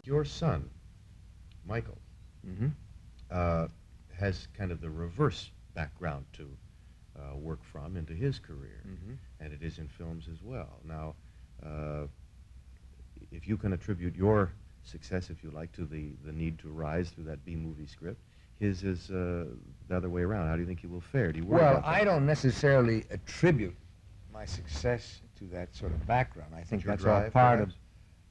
Your son, Michael, Mm-hmm. has kind of the reverse background to work from into his career, Mm-hmm. and it is in films as well. Now, if you can attribute your success, if you like, to the need to rise through that B-movie script, his is the other way around. How do you think he will fare? Do you worry Well, about that? I don't necessarily attribute my success to that sort of background. I think Your that's all drive, part of,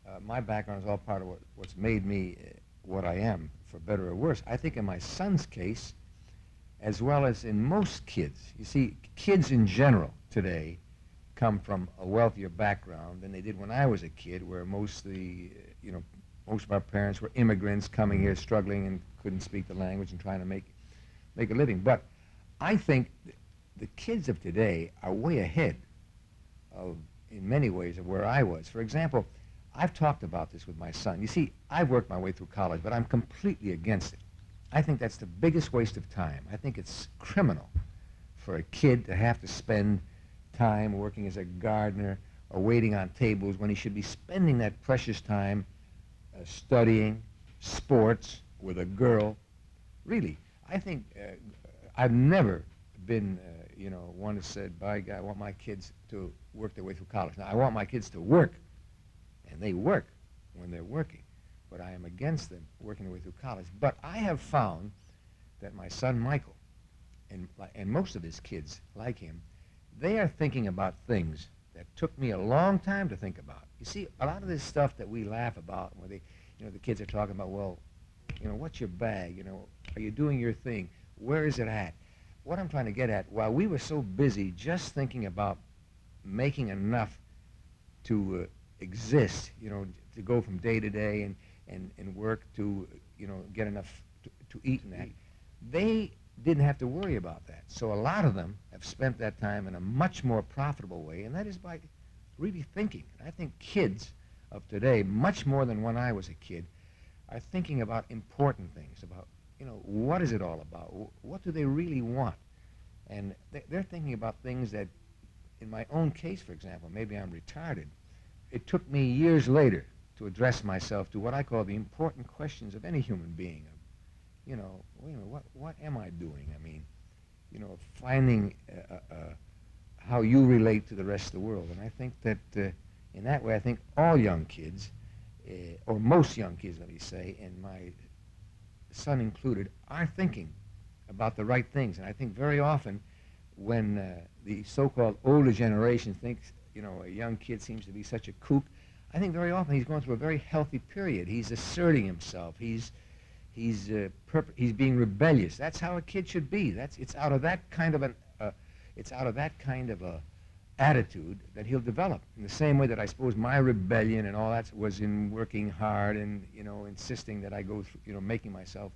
perhaps? my background is all part of what's made me what I am, for better or worse. I think in my son's case, as well as in most kids, you see, kids in general today come from a wealthier background than they did when I was a kid, where most of our parents were immigrants coming here struggling and couldn't speak the language and trying to make a living. But I think the kids of today are way ahead of, in many ways, of where I was. For example, I've talked about this with my son. You see, I've worked my way through college, but I'm completely against it. I think that's the biggest waste of time. I think it's criminal for a kid to have to spend time working as a gardener or waiting on tables when he should be spending that precious time studying, sports, with a girl. Really, I think I've never been, one who said, by God, I want my kids to work their way through college. Now, I want my kids to work, and they work when they're working, but I am against them working their way through college. But I have found that my son Michael, and most of his kids like him, they are thinking about things that took me a long time to think about. You see, a lot of this stuff that we laugh about, where the kids are talking about, well, what's your bag? Are you doing your thing? Where is it at? What I'm trying to get at, while we were so busy just thinking about making enough to exist, to go from day to day and work to, get enough to eat and that, they didn't have to worry about that. So a lot of them have spent that time in a much more profitable way, and that is by really thinking. And I think kids of today, much more than when I was a kid, are thinking about important things, about, what is it all about? What do they really want? And they're thinking about things that, in my own case, for example, maybe I'm retarded. It took me years later to address myself to what I call the important questions of any human being. What am I doing? I mean, finding how you relate to the rest of the world. And I think that in that way, I think all young kids, or most young kids, let me say, and my son included, are thinking about the right things. And I think very often when the so-called older generation thinks, a young kid seems to be such a kook, I think very often he's going through a very healthy period. He's asserting himself. He's being rebellious. That's how a kid should be. It's out of that kind of a attitude that he'll develop. In the same way that I suppose my rebellion and all that was in working hard and insisting that I go through, making myself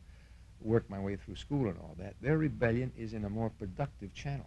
work my way through school and all that. Their rebellion is in a more productive channel.